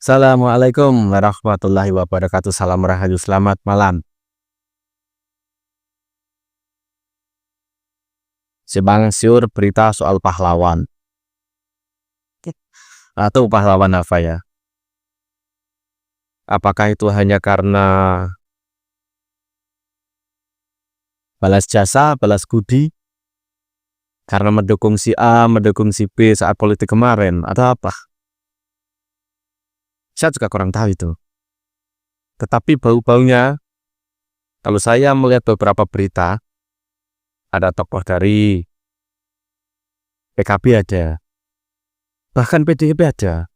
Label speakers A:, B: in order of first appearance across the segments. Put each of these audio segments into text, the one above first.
A: Assalamualaikum warahmatullahi wabarakatuh. Salam rahayu, selamat malam. Simpang siur berita soal pahlawan. Atau pahlawan apa ya? Apakah itu hanya karena balas jasa, balas budi? Karena mendukung si A, mendukung si B saat politik kemarin? Atau apa? Saya juga kurang tahu itu. Tetapi bau-baunya, kalau saya melihat beberapa berita, ada tokoh dari PKB ada, bahkan PDIP ada,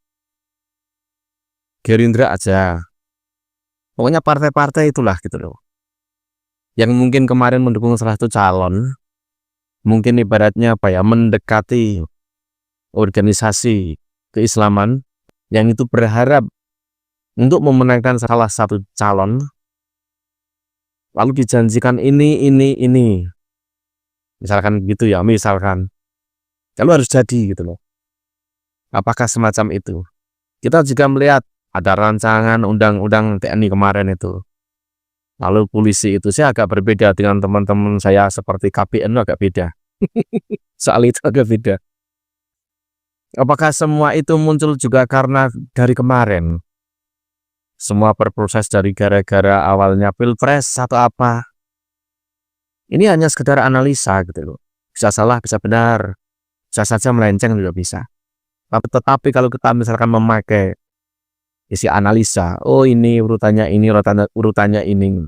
A: Gerindra aja. Pokoknya partai-partai itulah gitu loh. Yang mungkin kemarin mendukung salah satu calon, mungkin ibaratnya apa ya, mendekati organisasi keislaman yang itu berharap untuk memenangkan salah satu calon, lalu dijanjikan ini. Misalkan gitu ya, misalkan. Lalu harus jadi gitu loh. Apakah semacam itu? Kita juga melihat ada rancangan undang-undang TNI kemarin itu. Lalu polisi itu saya agak berbeda dengan teman-teman saya seperti KPN agak beda. Soal itu agak beda. Apakah semua itu muncul juga karena dari kemarin? Semua berproses dari gara-gara awalnya pilpres atau apa? Ini hanya sekedar analisa gitu loh. Bisa salah, bisa benar. Bisa saja melenceng juga bisa. Tetapi kalau kita misalkan memakai isi analisa, oh ini urutannya ini, urutannya ini.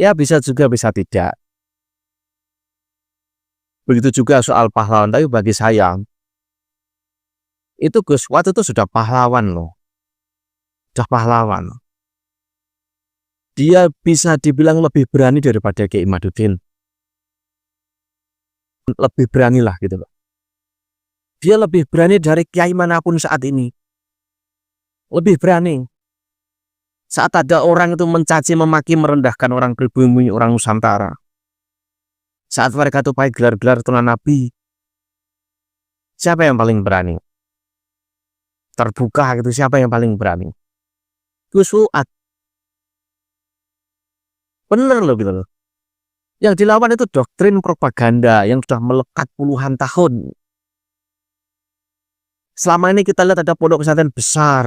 A: Ya bisa juga, bisa tidak. Begitu juga soal pahlawan, tapi bagi saya, itu Gus Wat itu sudah pahlawan loh. Sudah pahlawan. Dia bisa dibilang lebih berani daripada Kiai Imaduddin. Lebih berani lah gitu loh. Dia lebih berani dari kiai manapun saat ini. Lebih berani. Saat ada orang itu mencaci, memaki, merendahkan orang pribumi, orang Nusantara. Saat mereka itu pakai gelar-gelar tulan Nabi. Siapa yang paling berani? Terbuka gitu, siapa yang paling berani? Gus Fuad. Bener loh gitu loh. Yang dilawan itu doktrin propaganda yang sudah melekat puluhan tahun. Selama ini kita lihat ada pondok pesantren besar.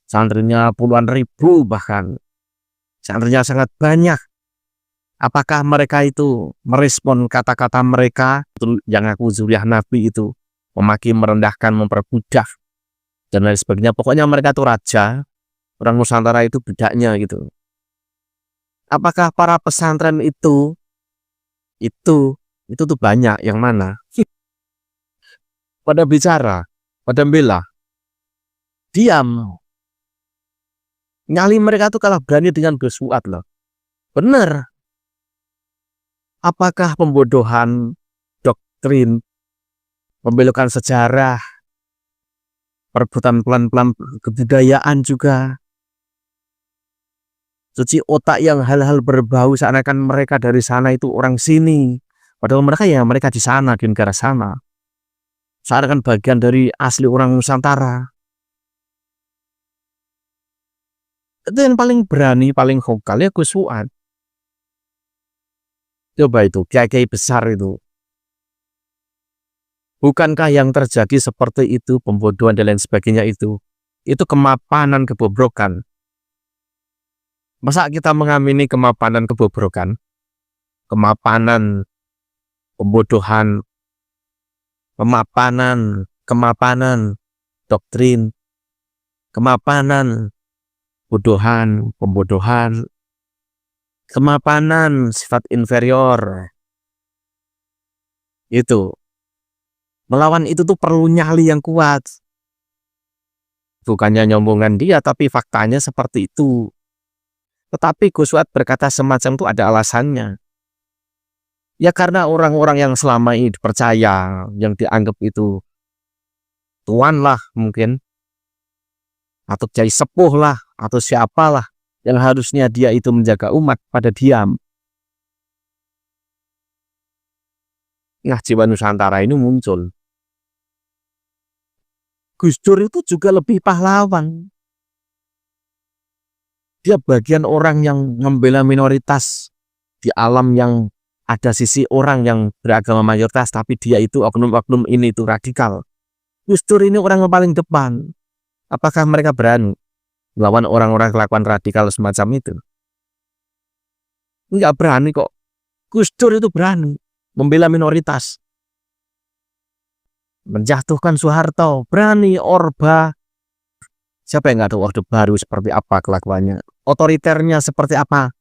A: Santrinya puluhan ribu bahkan. Santrinya sangat banyak. Apakah mereka itu merespon kata-kata mereka yang aku zuriyah Nabi itu memaki, merendahkan, memperbudak dan lain sebagainya. Pokoknya mereka itu raja, orang Nusantara itu bedanya gitu. Apakah para pesantren itu tuh banyak yang mana? Pada bicara, pada bela, diam. Nyali mereka tuh kalah berani dengan Gus Fuad loh. Bener. Apakah pembodohan doktrin, pembelokan sejarah, perebutan pelan-pelan kebudayaan juga, cuci otak yang hal-hal berbau seakan-akan mereka dari sana itu orang sini, padahal mereka di sana, di negara sana, seakan bagian dari asli orang Nusantara. Itu yang paling berani, paling vokal ya Gus Fuad. Coba itu kiai-kiai besar itu. Bukankah yang terjadi seperti itu, pembodohan dan lain sebagainya itu kemapanan, kebobrokan? Masa kita mengamini kemapanan, kebobrokan, kemapanan, pembodohan, kemapanan, doktrin, kemapanan, pembodohan, kemapanan, sifat inferior. Itu. Melawan itu tuh perlu nyali yang kuat. Bukannya nyombongan dia, tapi faktanya seperti itu. Tetapi Gus Fuad berkata semacam itu ada alasannya. Ya karena orang-orang yang selama ini dipercaya, yang dianggap itu tuan lah mungkin, atau kiai sepuh lah, atau siapalah, yang harusnya dia itu menjaga umat pada diam. Nah, jiwa Nusantara ini muncul. Gus Dur itu juga lebih pahlawan. Dia bagian orang yang membela minoritas di alam yang ada sisi orang yang beragama mayoritas, tapi dia itu oknum-oknum ini itu radikal. Gus Dur ini orang yang paling depan. Apakah mereka berani melawan orang-orang kelakuan radikal semacam itu? Enggak berani kok. Gus Dur itu berani membela minoritas, menjatuhkan Soeharto, berani. Orba, siapa yang nggak tahu Orde Baru seperti apa kelakuannya, otoriternya seperti apa.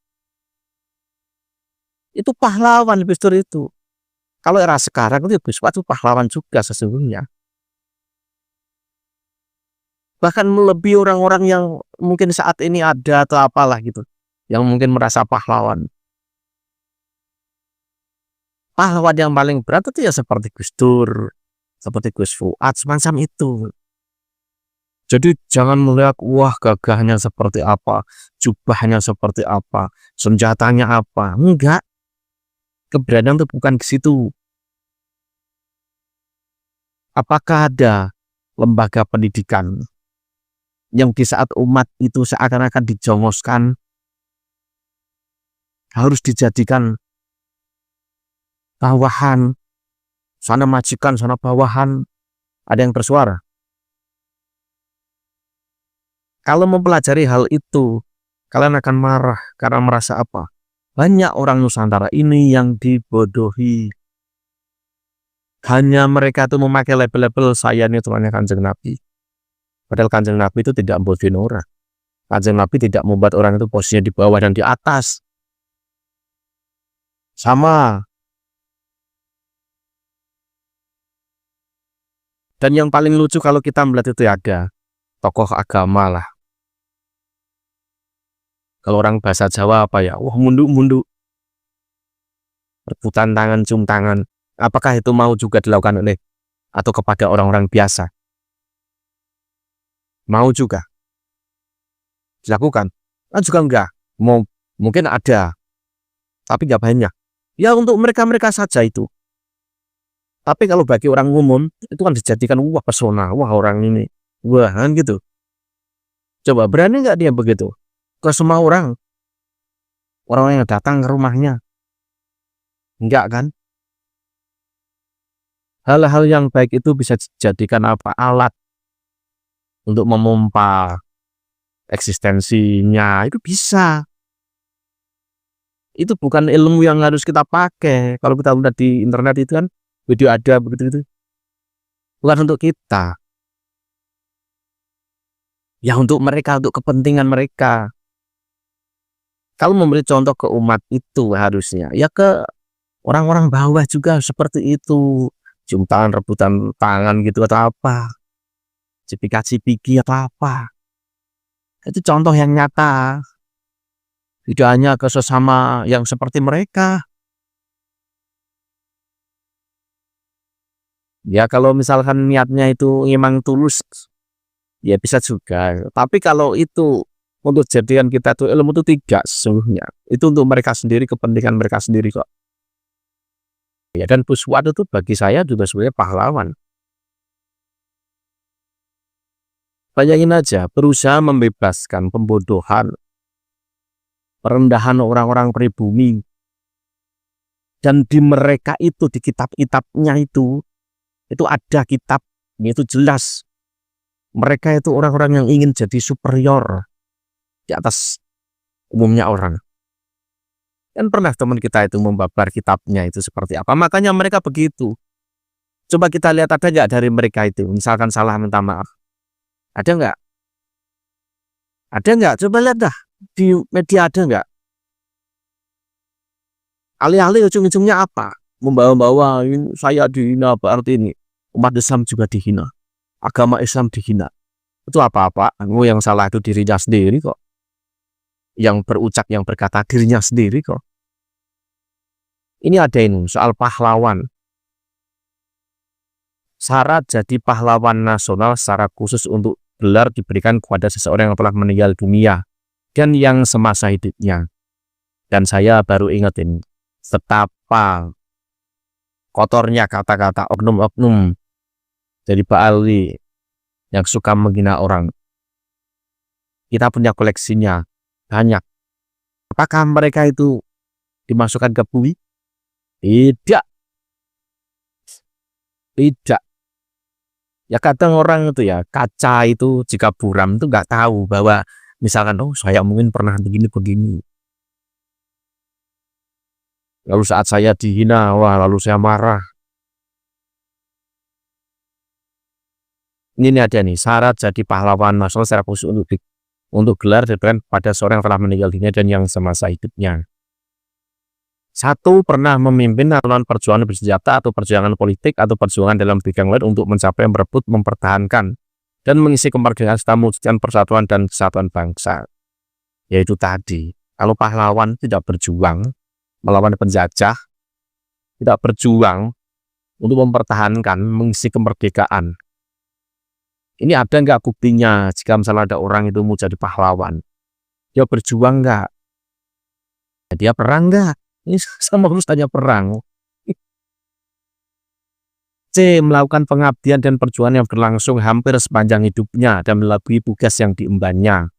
A: Itu pahlawan Gus Dur itu. Kalau era sekarang itu Gus Dur pahlawan juga sesungguhnya. Bahkan melebihi orang-orang yang mungkin saat ini ada atau apalah gitu, yang mungkin merasa pahlawan. Pahlawan yang paling berat itu ya seperti Gus Dur, seperti Gus Fuad, semacam itu. Jadi jangan melihat wah gagahnya seperti apa, jubahnya seperti apa, senjatanya apa. Enggak. Keberanian itu bukan ke situ. Apakah ada lembaga pendidikan yang di saat umat itu seakan-akan dijongoskan harus dijadikan bawahan, sana majikan, sana bawahan, ada yang bersuara? Kalau mempelajari hal itu, kalian akan marah karena merasa apa? Banyak orang Nusantara ini yang dibodohi. Hanya mereka itu memakai label-label saya ini tuannya Kanjeng Nabi. Padahal Kanjeng Nabi itu tidak membodohi orang. Kanjeng Nabi tidak membuat orang itu posisinya di bawah dan di atas. Sama. Dan yang paling lucu kalau kita melihat itu ada tokoh agama lah. Kalau orang bahasa Jawa apa ya? Wah, munduk-munduk. Rebutan tangan, cium tangan. Apakah itu mau juga dilakukan oleh atau kepada orang-orang biasa? Mau juga dilakukan? Kan juga enggak. Mungkin ada, tapi enggak banyak. Ya untuk mereka-mereka saja itu. Tapi kalau bagi orang umum itu kan dijadikan wah pesona, wah orang ini, wah kan gitu. Coba berani nggak dia begitu ke semua orang yang datang ke rumahnya? Enggak kan? Hal-hal yang baik itu bisa dijadikan apa? Alat untuk memompa eksistensinya, itu bisa. Itu bukan ilmu yang harus kita pakai. Kalau kita lihat di internet itu kan video ada begitu-itu. Bukan untuk kita. Ya untuk mereka, untuk kepentingan mereka. Kalau memberi contoh ke umat itu harusnya, ya ke orang-orang bawah juga seperti itu. Cium tangan, rebutan tangan gitu atau apa. Cipika-cipiki atau apa. Itu contoh yang nyata. Tidak hanya ke sesama yang seperti mereka. Ya kalau misalkan niatnya itu memang tulus, ya bisa juga. Tapi kalau itu untuk jadikan kita itu ilmu itu tidak sesungguhnya. Itu untuk mereka sendiri, kepentingan mereka sendiri kok. Ya dan Gus Fuad itu bagi saya juga sebenarnya pahlawan. Bayangin aja, berusaha membebaskan pembodohan, perendahan orang-orang pribumi. Dan di mereka itu, di kitab-kitabnya itu ada kitab, itu jelas. Mereka itu orang-orang yang ingin jadi superior di atas umumnya orang. Dan pernah teman kita itu membabar kitabnya itu seperti apa. Makanya mereka begitu. Coba kita lihat ada nggak dari mereka itu. Misalkan salah minta maaf. Ada nggak? Ada nggak? Coba lihat dah. Di media ada nggak? Alih-alih ujung-ujungnya apa? Membawa-bawa saya dihina, berarti ini. Umat Islam juga dihina. Agama Islam dihina. Itu apa-apa? Yang salah itu dirinya sendiri kok. Yang berucap, yang berkata dirinya sendiri kok. Ini ada ini soal pahlawan. Syarat jadi pahlawan nasional secara khusus untuk gelar diberikan kepada seseorang yang telah meninggal dunia dan yang semasa hidupnya. Dan saya baru ingat ini, betapa kotornya kata-kata oknum-oknum dari Pak Ali yang suka menghina orang. Kita punya koleksinya banyak. Apakah mereka itu dimasukkan ke bumi? Tidak. Tidak. Ya kadang orang itu ya, kaca itu jika buram itu nggak tahu bahwa misalkan, oh saya mungkin pernah begini-begini. Lalu saat saya dihina, wah lalu saya marah. Ini ada nih, syarat jadi pahlawan nasional secara khusus untuk gelar diberikan pada seorang yang telah meninggal dunia dan yang semasa hidupnya. 1. Pernah memimpin atau perjuangan bersenjata atau perjuangan politik atau perjuangan dalam bidang lain untuk mencapai, merebut, mempertahankan, dan mengisi kemerdekaan serta mewujudkan persatuan dan kesatuan bangsa. Yaitu tadi, kalau pahlawan tidak berjuang melawan penjajah, tidak berjuang untuk mempertahankan, mengisi kemerdekaan. Ini ada nggak buktinya jika misalnya ada orang itu mau jadi pahlawan? Dia berjuang nggak? Dia perang nggak? Ini sama urusannya perang. C. Melakukan pengabdian dan perjuangan yang berlangsung hampir sepanjang hidupnya dan melampaui tugas yang diembannya.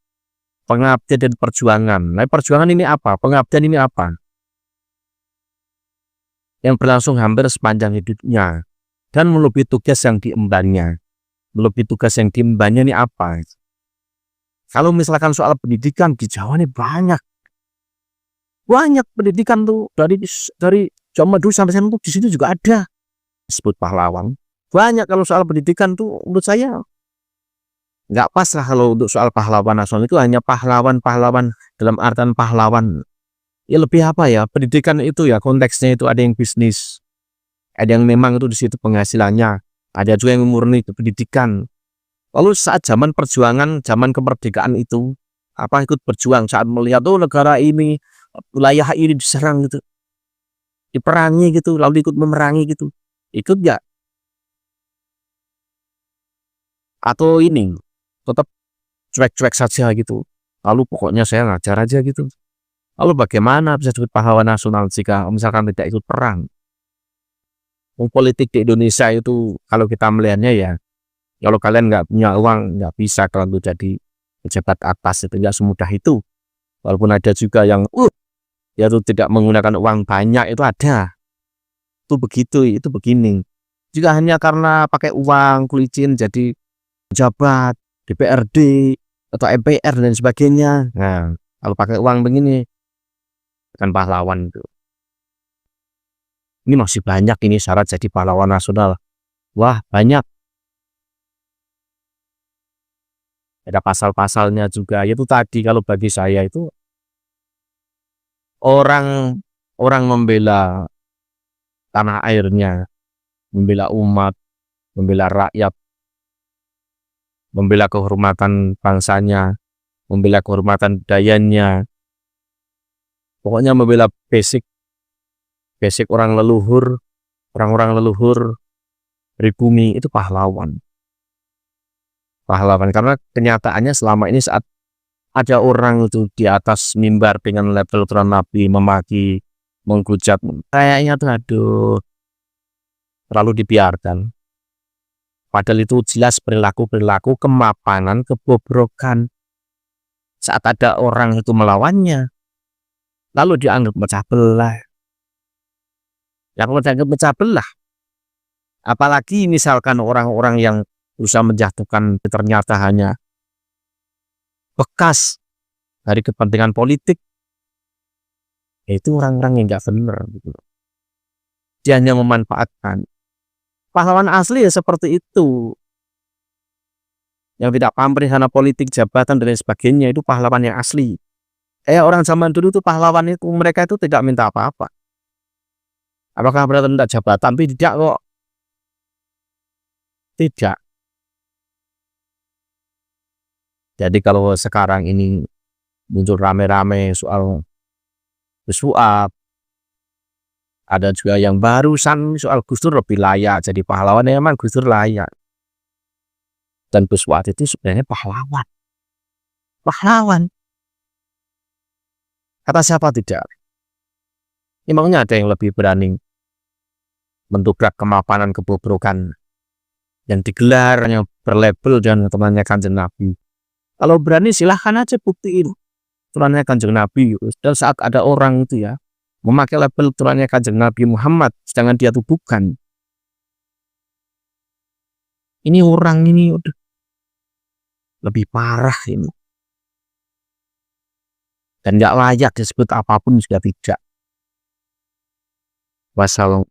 A: Pengabdian dan perjuangan. Nah, perjuangan ini apa? Pengabdian ini apa? Yang berlangsung hampir sepanjang hidupnya dan melebihi tugas yang diembannya. Melebihi tugas yang diembannya ini apa? Kalau misalkan soal pendidikan di Jawa ini banyak pendidikan tuh dari zaman dulu sampai sekarang tuh di situ juga ada disebut pahlawan. Banyak kalau soal pendidikan tuh menurut saya nggak pas lah kalau untuk soal pahlawan nasional itu hanya pahlawan dalam artian pahlawan. Ya lebih apa ya, pendidikan itu ya konteksnya itu ada yang bisnis, ada yang memang itu di situ penghasilannya, ada juga yang murni itu pendidikan. Lalu saat zaman perjuangan, zaman kemerdekaan itu apa ikut berjuang saat melihat tuh negara ini, wilayah ini diserang gitu, diperangi gitu, lalu ikut memerangi gitu, ikut nggak? Atau ini tetap cuek-cuek saja gitu, lalu pokoknya saya ngajar aja gitu. Lalu bagaimana bisa disebut pahlawan nasional jika misalkan tidak ikut perang? Politik di Indonesia itu kalau kita melihatnya ya, kalau kalian nggak punya uang nggak bisa kalau jadi pejabat atas, itu nggak semudah itu. Walaupun ada juga yang ya itu tidak menggunakan uang banyak, itu ada. Itu begitu, itu begini. Jika hanya karena pakai uang kulicin jadi pejabat DPRD atau MPR dan sebagainya. Nah, kalau pakai uang begini kan pahlawan itu. Ini masih banyak ini syarat jadi pahlawan nasional. Wah, banyak. Ada pasal-pasalnya juga. Itu tadi kalau bagi saya itu orang membela tanah airnya, membela umat, membela rakyat, membela kehormatan bangsanya, membela kehormatan budayanya. Pokoknya membela basic orang-orang leluhur pribumi itu pahlawan. Karena kenyataannya selama ini saat ada orang itu di atas mimbar dengan level Tuhan Nabi memaki, menghujat, kayaknya tuh aduh terlalu dibiarkan. Padahal itu jelas perilaku kemapanan, kebobrokan. Saat ada orang itu melawannya, lalu dianggap pecah belah. Yang dianggap pecah belah. Apalagi misalkan orang-orang yang berusaha menjatuhkan ternyata hanya bekas dari kepentingan politik, itu orang-orang yang nggak benar gitu. Dia hanya memanfaatkan. Pahlawan asli ya seperti itu, yang tidak pamrih karena politik, jabatan dan lain sebagainya, itu pahlawan yang asli. Orang zaman dulu itu pahlawan itu mereka itu tidak minta apa-apa. Apakah mereka minta jabatan? Tidak kok. Tidak. Jadi kalau sekarang ini muncul rame-rame soal bersuap, ada juga yang barusan soal Gus Dur lebih layak jadi pahlawan, memang Gus Dur layak. Dan bersuap itu sebenarnya pahlawan. Kata siapa tidak? Emangnya ada yang lebih berani mendobrak kemapanan kebobrokan yang digelar yang berlabel dan temannya Kanjeng Nabi. Kalau berani silahkan aja buktiin turannya Kanjeng Nabi. Dan saat ada orang itu ya memakai label turannya Kanjeng Nabi Muhammad, sedangkan dia tuh bukan. Ini orang ini udah lebih parah ini. Dan nggak layak disebut apapun juga tidak. Wassalam.